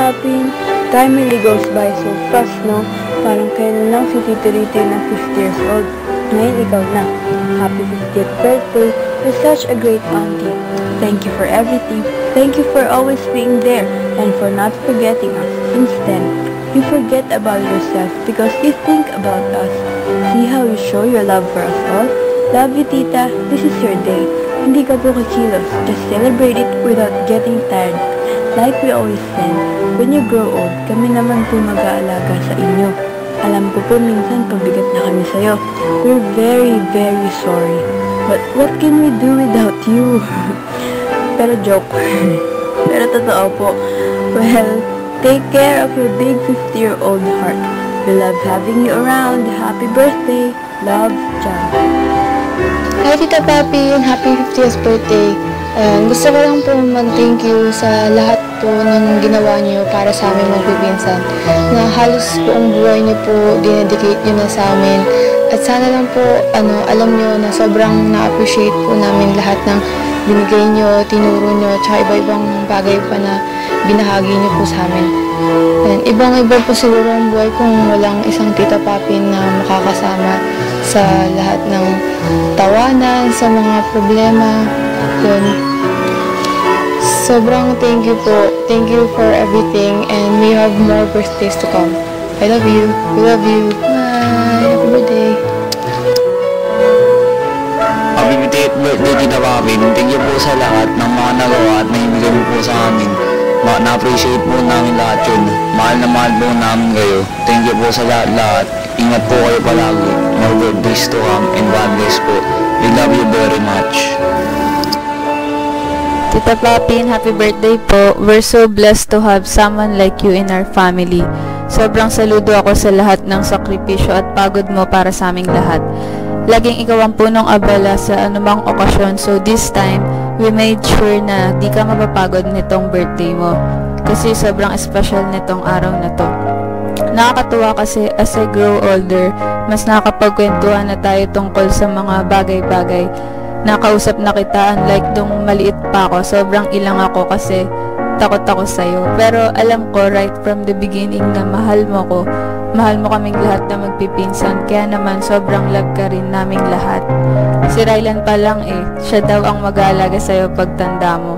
Papin, time really goes by so fast, no? Parang kailan lang si Tito Rito na 50 years old. Ngayon ikaw na. Happy 50th birthday. You're such a great auntie. Thank you for everything. Thank you for always being there and for not forgetting us. Instead, you forget about yourself because you think about us. See how you show your love for us all? Love you, Tita. This is your day. Hindi ka po kikilos. Just celebrate it without getting tired. Like we always said, when you grow old, kami naman po mag-aalaga sa inyo. Alam ko po minsan pabigat na kami sa'yo. We're very, very sorry. But what can we do without you? Pero joke. Pero totoo po. Well, take care of your big 50-year-old heart. We love having you around. Happy birthday. Love, John. Hi Tita Papi, happy 50th birthday. Gusto ko lang po mag-thank you sa lahat po ng ginawa niyo para sa amin magpipinsan. Na halos buong buhay niyo po dinedicate niyo na sa amin. At sana lang po, alam niyo na sobrang na-appreciate po namin lahat ng binigay niyo, tinuro niyo, tsaka iba-ibang bagay pa na binahagi niyo po sa amin. And ibang-iba po siguro ang buhay kung walang isang Tita Papin na makakasama sa lahat ng tawanan, sa mga problema. Yun. Sobrang thank you po. Thank you for everything and we have more birthdays to come. I love you. We love you. Bye. Happy birthday. Happy birthday, Tita Papin. Thank you po sa lahat ng mga nagawa at naibigay mo po sa amin. Na-appreciate po namin lahat yun. Mahal na mahal po namin kayo. Thank you po sa lahat. Ingat po kayo palagi. More birthdays to come and God bless po. We love you very much. Tita Papin, happy birthday po. We're so blessed to have someone like you in our family. Sobrang saludo ako sa lahat ng sakripisyo at pagod mo para sa aming lahat. Laging ikaw ang punong abala sa anumang okasyon. So this time, we made sure na di ka mapapagod nitong birthday mo. Kasi sobrang special nitong araw na to. Nakakatuwa kasi as I grow older, mas nakakapagkwentuhan na tayo tungkol sa mga bagay-bagay. Nakausap na kita, unlike nung maliit pa ako, sobrang ilang ako kasi takot ako sa'yo. Pero alam ko right from the beginning na mahal mo ko. Mahal mo kaming lahat na magpipinsan, kaya naman sobrang love ka rin naming lahat. Si Rylan pa lang siya daw ang mag-aalaga sa'yo pagtanda mo.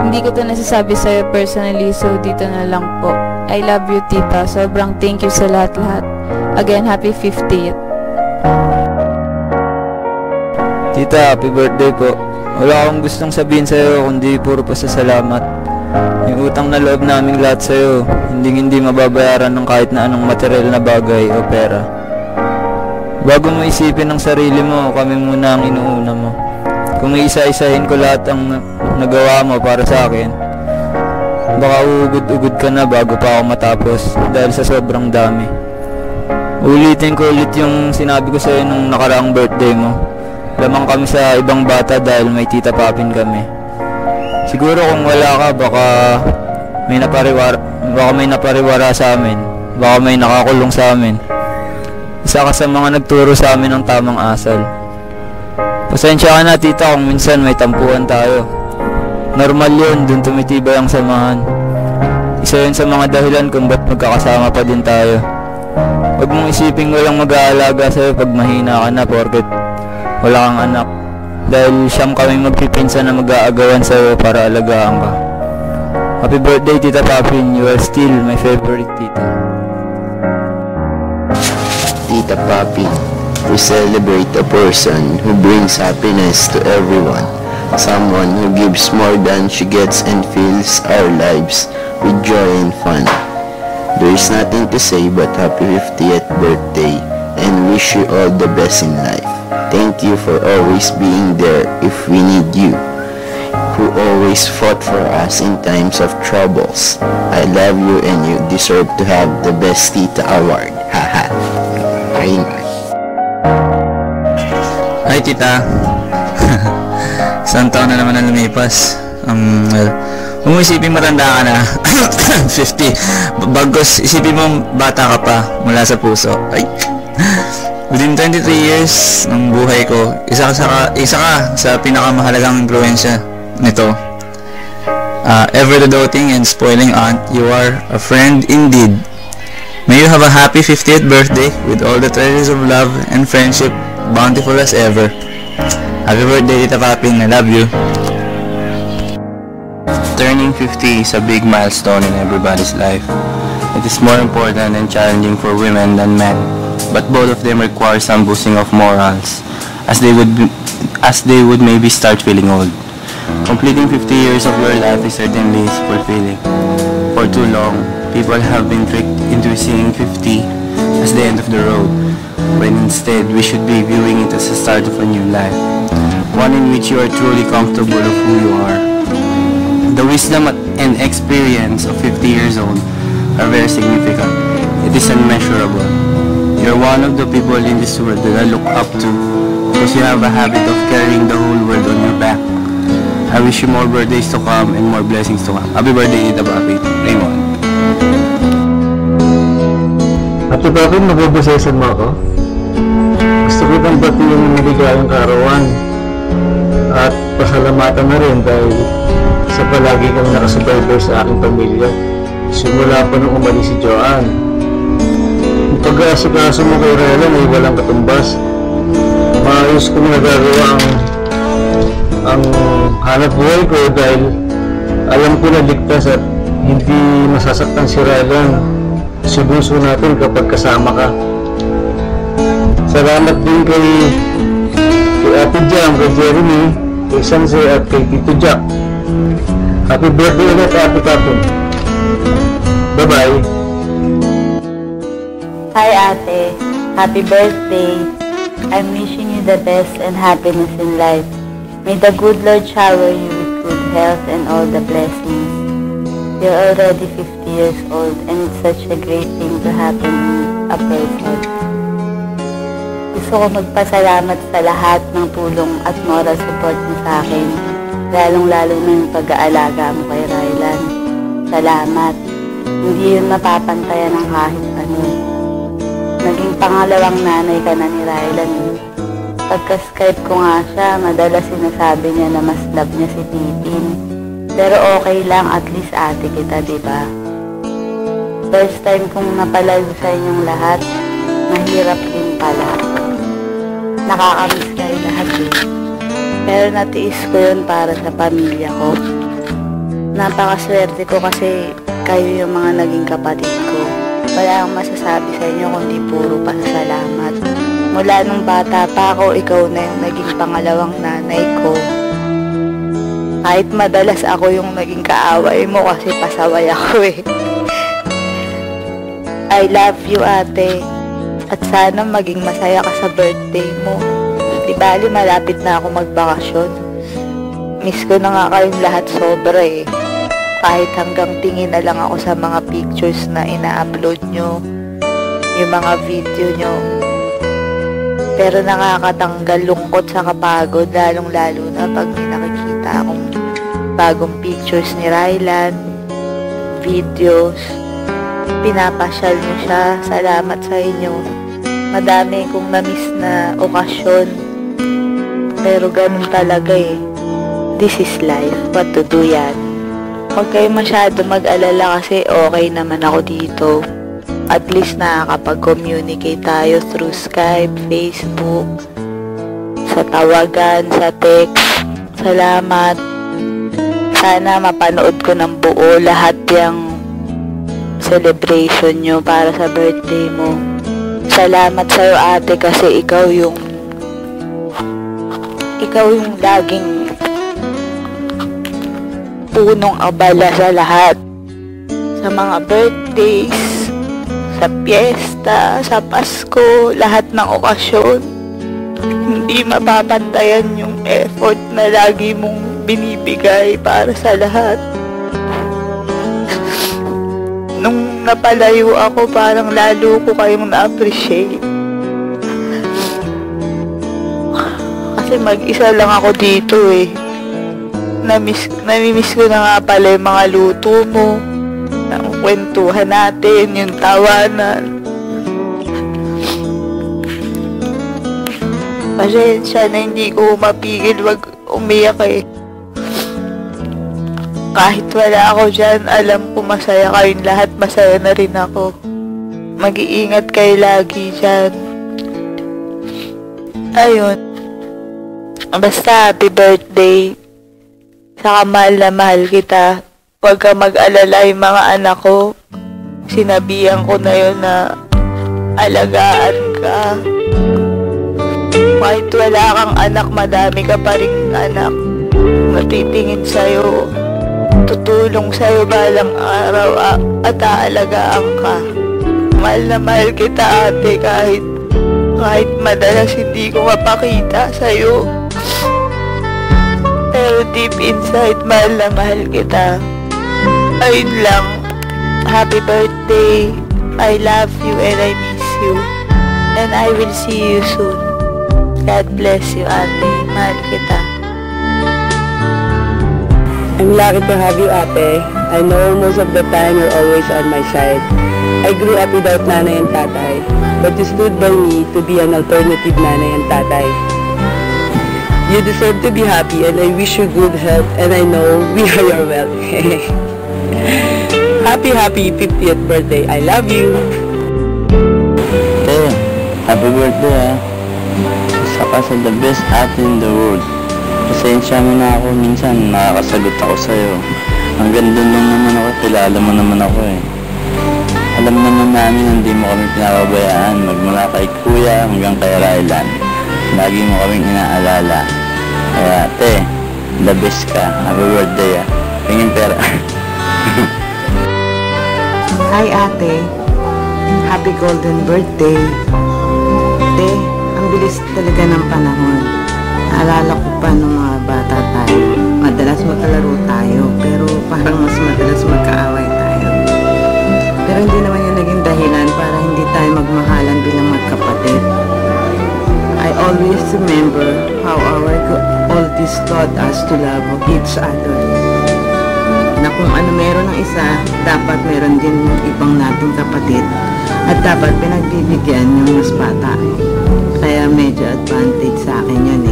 Hindi ko to nasasabi sa'yo personally, so dito na lang po. I love you, Tita. Sobrang thank you sa lahat-lahat. Again, happy 50th. Tita, happy birthday po. Wala akong gustong sabihin sa'yo kundi puro pasasalamat. Yung utang na loob naming lahat sa'yo, hindi mababayaran ng kahit na anong material na bagay o pera. Bago mo isipin ang sarili mo, kami muna ang inuuna mo. Kung isa-isahin ko lahat ang nagawa mo para sa akin, baka uugod-ugod ka na bago pa ako matapos dahil sa sobrang dami. Ulitin ko ulit yung sinabi ko sa'yo nung nakaraang birthday mo. Lamang kami sa ibang bata dahil may Tita Papin kami. Siguro kung wala ka, baka may napariwara sa amin. Baka may nakakulong sa amin. Isa ka sa mga nagturo sa amin ng tamang asal. Pasensya ka na, Tita, kung minsan may tampuhan tayo. Normal yun, dun tumitibay ang samahan. Isa yun sa mga dahilan kung ba't magkakasama pa din tayo. Huwag mong isipin walang mag-aalaga sa'yo pag mahina ka na porket wala kang anak. Dahil siyam kami magpipinsan na mag-aagawan sa'yo para alagaan ka. Happy birthday, Tita Papin. You are still my favorite tita. Tita Papin, we celebrate a person who brings happiness to everyone. Someone who gives more than she gets and fills our lives with joy and fun. There is nothing to say but happy 50th birthday and wish you all the best in life. Thank you for always being there if we need you, who always fought for us in times of troubles. I love you and you deserve to have the best Tita Award. Haha. Hi, Tita. Isang taon na naman na lumipas. Kung isipin matanda ka na 50, bagos isipin mo bata ka pa mula sa puso. Ay, within 23 years ng buhay ko, isa ka sa pinakamahalagang impluwensya nito. Ever the doting and spoiling aunt, you are a friend indeed. May you have a happy 50th birthday with all the treasures of love and friendship bountiful as ever. Happy birthday, Tita Paping. I love you. Turning 50 is a big milestone in everybody's life. It is more important and challenging for women than men, but both of them require some boosting of morals, as they would maybe start feeling old. Completing 50 years of your life is certainly fulfilling. For too long, people have been tricked into seeing 50 as the end of the road, when instead we should be viewing it as the start of a new life, one in which you are truly comfortable of who you are. The wisdom and experience of 50 years old are very significant. It is unmeasurable. You're one of the people in this world that I look up to, because you have a habit of carrying the whole world on your back. I wish you more birthdays to come and more blessings to come. Happy birthday, Tita Papi. Raymond. Happy Papi, mabubusesan mo ako? Gusto ko kang batiin yung maligayang kaarawan. At pasalamatan na rin dahil sa palagi kang nakasubaybay sa aking pamilya. Simula pa nung umalis si Joanne. Ang pag-aasikaso mo kay Rylan ay walang katumbas. Maayos kong nagagawa ang hanap buhay ko dahil alam ko na ligtas at hindi masasaktan si Rylan sa bunso natin kapag kasama ka. Salamat din kay Ate Jam, kay Jeremy, kay Sanse at kay Tito Jack. Happy birthday ulit, Ate Papi. Bye-bye. Hi Ate, happy birthday. I'm wishing you the best and happiness in life. May the good Lord shower you with good health and all the blessings. You're already 50 years old and it's such a great thing to happen in a person. Gusto ko magpasalamat sa lahat ng tulong at moral support mo sa akin, lalong-lalo na yung pag-aalaga mo kay Rylan. Salamat. Hindi yun mapapantayan ng kahit ano. Naging pangalawang nanay ka na ni Rylan. Pagka-Skype ko nga siya, madalas sinasabi niya na mas love niya si Titin. Pero okay lang, at least ate kita, diba? First time kong napalayo sa inyong lahat, mahirap din pala. Nakakamiss kayo lahat eh. Pero natiis ko yun para sa pamilya ko. Napakaswerte ko kasi kayo yung mga naging kapatid ko. Wala akong masasabi sa inyo kundi puro pasasalamat. Mula nung bata pa ako, ikaw na yung naging pangalawang nanay ko. Kahit madalas ako yung naging kaaway mo kasi pasaway ako eh. I love you, ate. At sana maging masaya ka sa birthday mo. Di bali, malapit na ako magbakasyon. Miss ko na nga kayong lahat sobra eh. Kahit hanggang tingin na lang ako sa mga pictures na ina-upload nyo, yung mga video nyo. Pero nakakatanggal lungkot sa kapagod, lalong-lalo na pag may nakikita akong bagong pictures ni Rylan, videos, pinapasyal nyo siya. Salamat sa inyo. Madami kong na-miss na okasyon, pero ganun talaga eh. This is life. What to do yan? Huwag kayo masyado mag-alala kasi okay naman ako dito. At least nakakapag-communicate tayo through Skype, Facebook, sa tawagan, sa text. Salamat. Sana mapanood ko ng buo lahat yung celebration nyo para sa birthday mo. Salamat sa'yo ate kasi ikaw yung laging punong abala sa lahat. Sa mga birthdays, sa piyesta, sa Pasko, lahat ng okasyon. Hindi mapapantayan yung effort na lagi mong binibigay para sa lahat. Nung napalayo ako, parang lalo ko kayong na-appreciate. Kasi mag-isa lang ako dito eh. Namimiss ko na nga pala yung mga luto mo. Ang kwentuhan natin, yung tawanan. Pasensya na hindi ko mapigil wag umiyak eh. Kahit wala ako dyan, alam ko masaya kayong lahat, masaya na rin ako. Mag-iingat kayo lagi dyan. Ayun. Basta happy birthday. Saka mahal na mahal kita. Huwag ka mag-alala yung mga anak ko. Sinabihan ko na yun na alagaan ka. Kahit wala kang anak, madami ka pa rin anak. Matitingin sa'yo. Tutulong sa'yo balang araw at aalagaan ka. Mahal na mahal kita, ate, kahit madalas hindi ko mapakita sa'yo. Pero deep inside, mahal na mahal kita. Ayun lang. Happy birthday. I love you and I miss you. And I will see you soon. God bless you, ate. Mahal kita. I'm lucky to have you, ate. I know most of the time you're always on my side. I grew up without nanay and tatay, but you stood by me to be an alternative nanay and tatay. You deserve to be happy and I wish you good health and I know we are your wealth. Happy 50th birthday. I love you. Hey, happy birthday Isa ka sa the best ate in the world. Pasensya mo na ako, minsan nakakasagot ako sa'yo. Ang ganda lang naman ako, kilala mo naman ako Alam naman namin hindi mo kami pinababayaan, magmula kay Kuya hanggang kay Rylan. Lagi mo kaming inaalala. Kaya the best ka. Happy birthday Tingin pera. Hi ate, happy golden birthday. Ate, ang bilis talaga ng panahon. Naalala ko pa nung mga bata tayo. Madalas magkalaro tayo, pero parang mas madalas magkaaway tayo. Pero hindi naman yung naging dahilan para hindi tayo magmahalan bilang magkapatid. I always remember how our oldies taught us to love each other. Na kung ano meron ng isa, dapat meron din yung ibang nating kapatid. At dapat pinagbibigyan yung mas bata. Kaya medyo advantage sa akin yun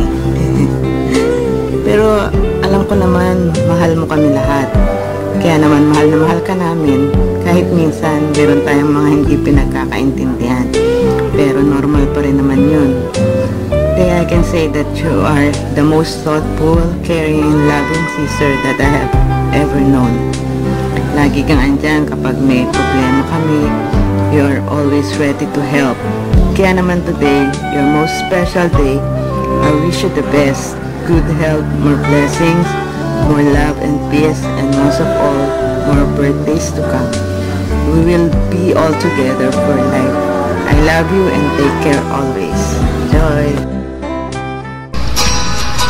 Pero alam ko naman, mahal mo kami lahat. Kaya naman mahal na mahal ka namin. Kahit minsan, meron tayong mga hindi pinagkakaintindihan. Pero normal pa rin naman yun. Kaya I can say that you are the most thoughtful, caring, and loving sister that I have ever known. Lagi kang andyan kapag may problema kami. You are always ready to help. Kaya naman today, your most special day, I wish you the best. Good health, more blessings, more love and peace, and most of all, more birthdays to come. We will be all together for life. I love you and take care always. Joy!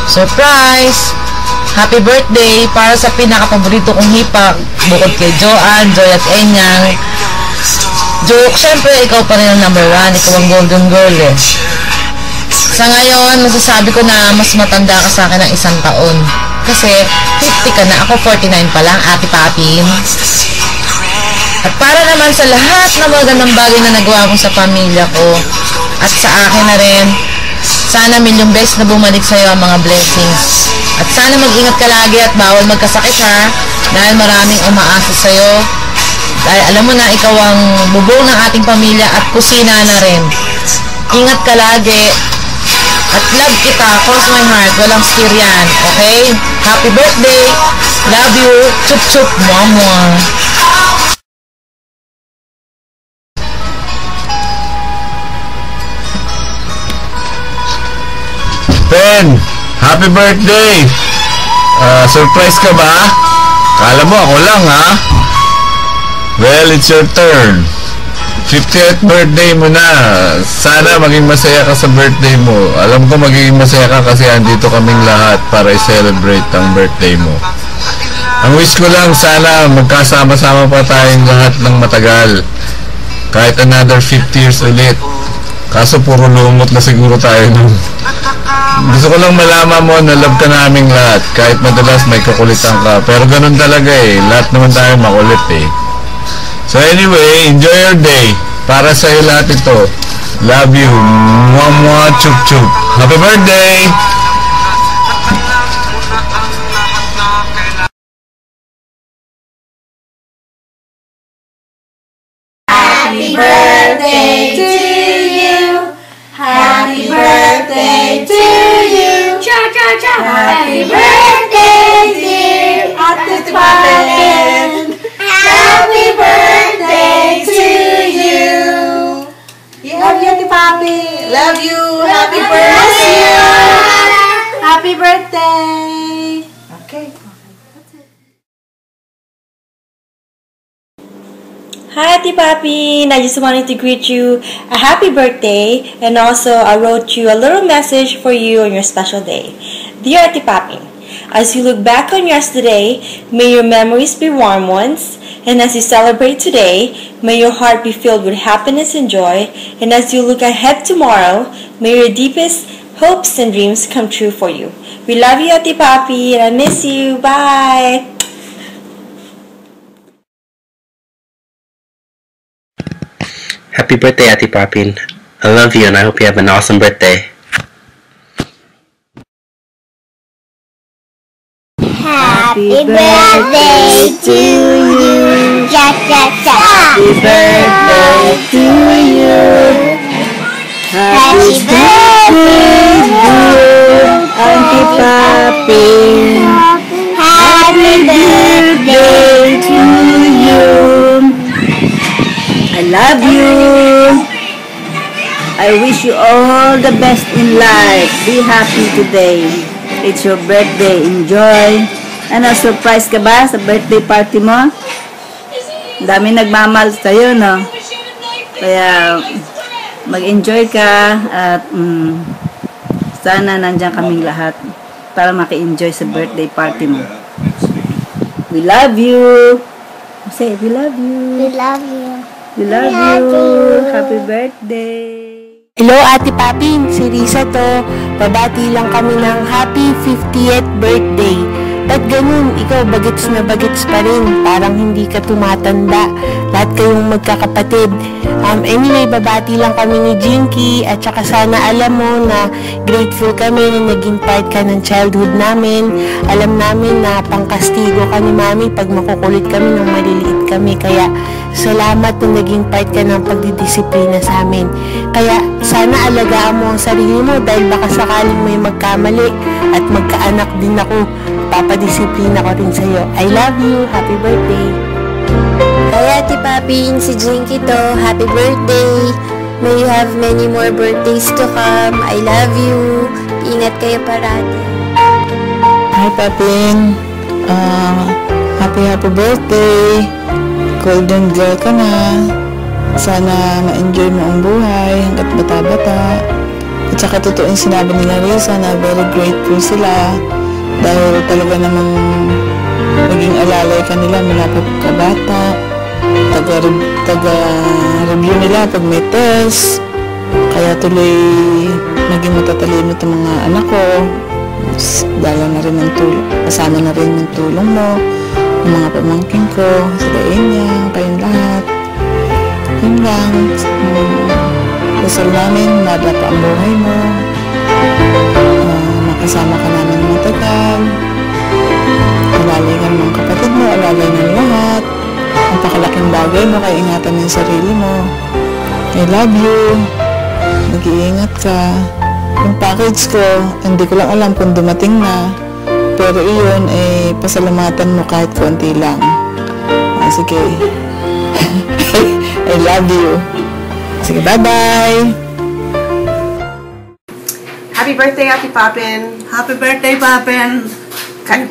Surprise! Happy birthday para sa pinaka-paborito kong hipak, bukod kay Joanne, Joy at Enyang. Joke, syempre ikaw pa rin ang number 1, ikaw ang golden girl Sa ngayon, masasabi ko na mas matanda ka sa akin ng 1 taon. Kasi 50 ka na, ako 49 pa lang, ate Papin. At para naman sa lahat ng magandang bagay na nagawa mo sa pamilya ko at sa akin na rin, sana milyong beses na bumalik sa'yo ang mga blessings. At sana mag-ingat ka lagi at bawal magkasakit dahil maraming umaasa sa'yo. Dahil alam mo na ikaw ang bubong ng ating pamilya at kusina na rin. Ingat ka lagi. At love kita, cross my heart, walang steer yan, okay? Happy birthday! Love you! Chup chup! Mwah mwah! Ben, happy birthday! Surprise ka ba? Kala mo ako lang Well, it's your turn. 50th birthday mo na. Sana maging masaya ka sa birthday mo. Alam ko magiging masaya ka kasi andito kaming lahat para i-celebrate ang birthday mo. Ang wish ko lang, sana magkasama-sama pa tayong lahat ng matagal. Kahit another 50 years ulit. Kaso puro lumot na siguro tayo nun. Gusto ko lang malaman mo na love ka naming lahat. Kahit madalas may kakulitan ka. Pero ganun talaga Lahat naman tayo makulit So anyway, enjoy your day. Para sa'yo lahat ito. Love you. Mwah mwah chup chup. Happy birthday! birthday to you. Happy birthday to you. Cha-cha-cha. Happy birthday, dear Ate Papin. Happy birthday to you. Love you, Ate Papi. Love you. Happy birthday. Happy birthday. Okay. Hi, Ate Papi. I just wanted to greet you a happy birthday, and also I wrote you a little message for you on your special day. Dear Ate Papi, as you look back on yesterday, may your memories be warm ones, and as you celebrate today, may your heart be filled with happiness and joy, and as you look ahead tomorrow, may your deepest hopes and dreams come true for you. We love you, Ate Papi, and I miss you. Bye! Happy birthday, Ate Papin. I love you and I hope you have an awesome birthday. Happy birthday to you. Cha-cha-cha. Happy birthday to you. Happy birthday, Auntie Papin. Happy birthday to you. I love you. I wish you all the best in life. Be happy today. It's your birthday. Enjoy. Ano, surprise ka ba sa birthday party mo? Dami nagmamahal sa'yo, no? Kaya mag-enjoy ka at sana nandiyan kaming lahat para maki-enjoy sa birthday party mo. We love you. Say, we love you. We love you. We love you. Happy birthday. Hello, Ate Papi. Si Risa to. Babati lang kami ng happy 50th birthday. Ba't ganun? Ikaw bagets na bagets pa rin. Parang hindi ka tumatanda. Lahat kayong magkakapatid. Anyway, babati lang kami ni Jinky. At saka sana alam mo na grateful kami na naging part ka ng childhood namin. Alam namin na pangkastigo ka ni Mami pag makukulit kami nung maliliit kami. Kaya salamat na naging part ka ng pagdidisiplina sa amin. Kaya sana alagaan mo ang sarili mo dahil baka sakaling may magkamali at magkaanak din ako. Papadisiplina ko rin sa'yo. I love you. Happy birthday. Hi, Ate Papin. Si Jinky to. Happy birthday. May you have many more birthdays to come. I love you. Ingat kayo parati. Hi, Papin. Happy birthday. Golden girl ka na. Sana ma-enjoy mo ang buhay hanggat bata-bata. At saka totoo yung sinabi nila Risa na very grateful sila dahil talaga namang naging alalay ka nila mula pa pagkabata. Taga-review nila pag may test. Kaya tuloy naging matatalino itong mga anak ko. Dala na rin ng tulong. Kasama na rin ng tulong mo. Ang mga pamangkin ko, sila Inyang, kayong lahat. Yun lang. Dasal namin, nadapa ang buhay mo. Makasama ka namin matagal. Alalay ka ng kapatid mo, alalay ng lahat. Ang pakalaking bagay mo, kaya ingatan mo yung sarili mo. I love you. Mag-iingat ka. Yung package ko, hindi ko lang alam kung dumating na. Pero iyon, pasalamatan mo kahit konti lang. Sige. I love you. Sige, bye-bye. Happy birthday, Ate Papin. Happy birthday, Papin. Happy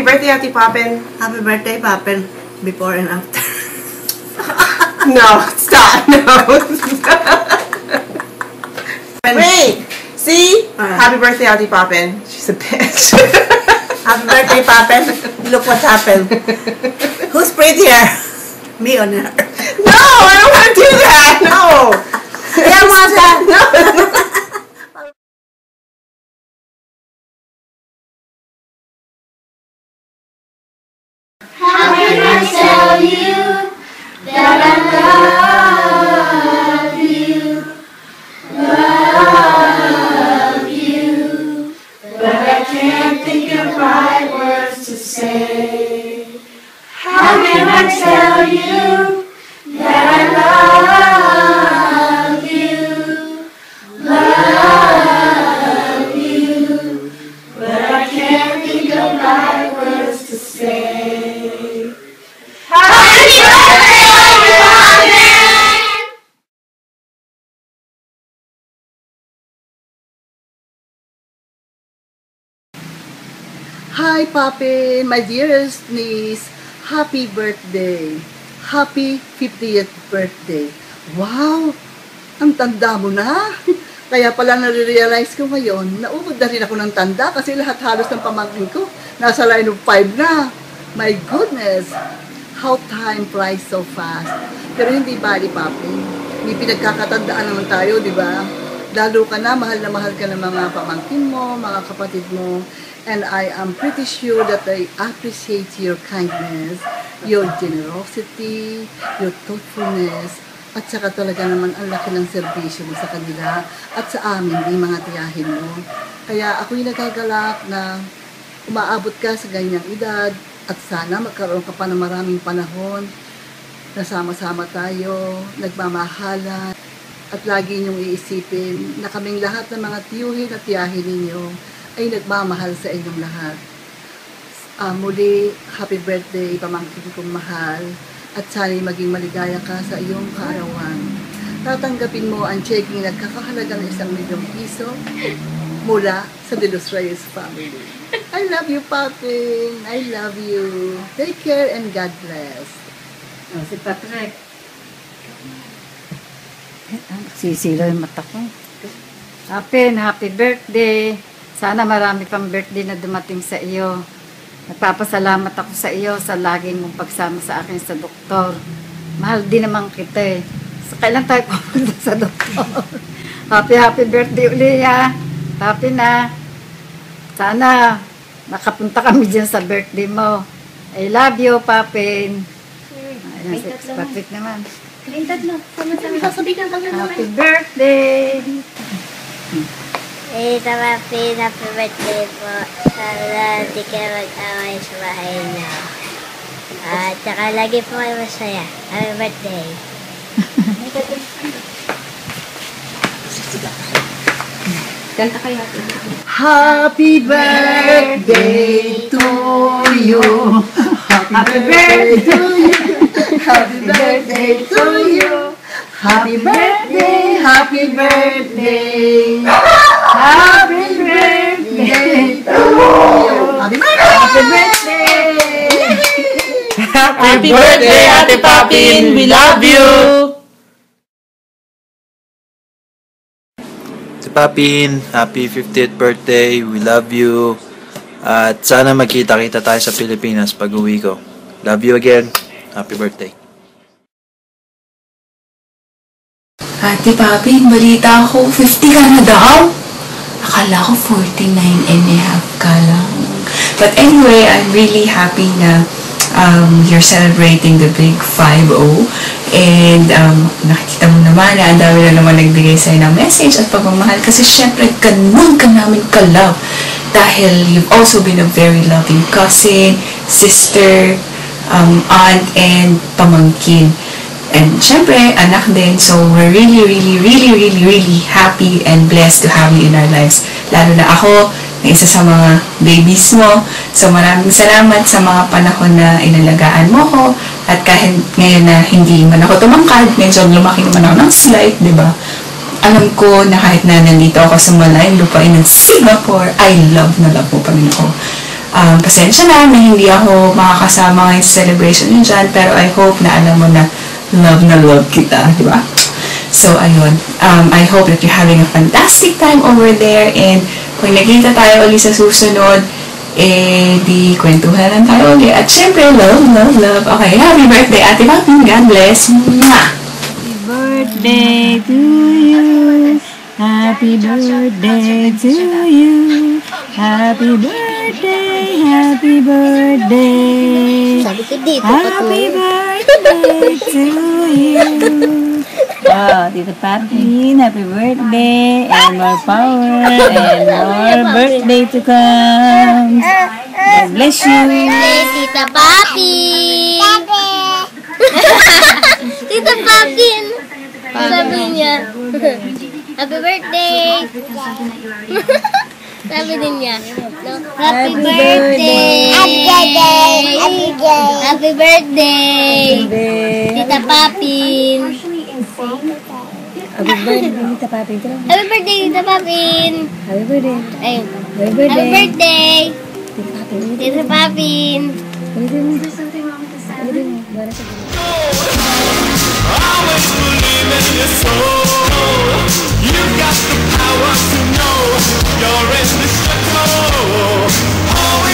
birthday, Ate Papin. Happy birthday, Papin. Before and after. No, stop. No. Wait. See? Happy birthday, Ate Papin. She's a bitch. Happy birthday, Papin. Look what happened. Who's prettier? Me or her? No, I don't want to do that. No. Yeah, Mata. No. How can I tell you that I love you? Love you. But I can't think of right words to say. How can I tell you that I Hi, Papin, my dearest niece. Happy birthday. Happy 50th birthday. Wow! Ang tanda mo na. Kaya pala nare-realize ko ngayon, naubod na rin ako ng tanda kasi lahat halos ng pamangkin ko nasa line of 5 na. My goodness! How time flies so fast. Pero hindi bali, Papin. May pinagkakatandaan naman tayo, di ba? Lalo ka na mahal ka ng mga pamangkin mo, mga kapatid mo. And I am pretty sure that I appreciate your kindness, your generosity, your thoughtfulness, at saka talaga naman ang laki ng serbisyo mo sa kanila at sa amin, di mga tiyahin mo. Kaya ako'y nagagalak na umaabot ka sa ganyang edad at sana magkaroon ka pa ng maraming panahon na sama-sama tayo, nagmamahalan, at lagi niyong iisipin na kaming lahat ng mga tiyuhin at tiyahin ninyo ay nagmamahal sa inyong lahat. Muli, happy birthday, pamangkin kong mahal, at sana'y maging maligaya ka sa iyong kaarawan. Tatanggapin mo ang checking na kakahalagang 1 milyong piso mula sa De Los Reyes family. I love you, Papin. I love you. Take care and God bless. Si Patrick. Sisilo yung mata ko. Papin, happy birthday. Sana marami pang birthday na dumating sa iyo. Nagpapasalamat ako sa iyo sa laging mong pagsama sa akin sa doktor. Mahal din naman kita eh. So, kailan tayo pupunta sa doktor? Happy birthday uli ha. Happy na. Sana makapunta kami dyan sa birthday mo. I love you, Papin. Ayan, si Patrick naman. Kayong tatlo. Sama-sama. Sasabihin ka lang. Happy birthday! Tita Papi, happy birthday po. Sana di kayo mag-away sa bahay niyo. At saka lagi po kayo masaya. Happy birthday. Kanta kayo. Happy birthday to you. Happy birthday to you. Happy birthday to you. Happy birthday, happy birthday. Happy birthday to you. Happy birthday. Happy birthday, Ate Papin. We love you. Si Papin, happy 50th birthday. We love you. At sana magkita-kita tayo sa Pilipinas pag uwi ko. Love you again. Happy birthday. Ate Papin, balita ko, 50 ka na daw? Akala ko 49 and a half ka lang. But anyway, I'm really happy na you're celebrating the big 5-0. And nakikita mo naman na ang dami na naman nagbigay sa'yo ng message at pagmamahal. Kasi syempre, ganun ka namin ka-love. Dahil you've also been a very loving cousin, sister, aunt, and pamangkin. And syempre, anak din. So, we're really happy and blessed to have you in our lives. Lalo na ako, na isa sa mga babies mo. So, maraming salamat sa mga panahon na inalagaan mo ko. At kahit ngayon na hindi man ako tumangkad, medyo lumaki naman ako ng slight, di ba? Alam ko na kahit na nandito ako sa malayong lupain ng Singapore, I love na love mo pa rin ako. Pasensya na hindi ako makakasama ngayon sa celebration yun dyan, pero I hope na alam mo na love kita, di ba? So, ayun. I hope that you're having a fantastic time over there, and kung nakita tayo ulit sa susunod, di kwentuhan lang tayo ulit. At syempre, love. Okay, happy birthday, Ate Papin. God bless. Mwah! Happy birthday to you. Happy birthday to you. Happy birthday, happy birthday. Sabi ko dito. Happy birthday to you. Tita Patin, happy birthday, and more power, and more birthday to come. God bless you. Tita Papin. Tita Papin. Sabi niya. Happy birthday. Sabi din niya. Happy birthday. Happy birthday. Tita Papin. Happy birthday, Tita Papin. Happy birthday, Tita Papin. Happy birthday. Ayun. Happy birthday. Happy birthday. Tita Papin. Always believe in your soul. You got the power to know you're indestructible. Always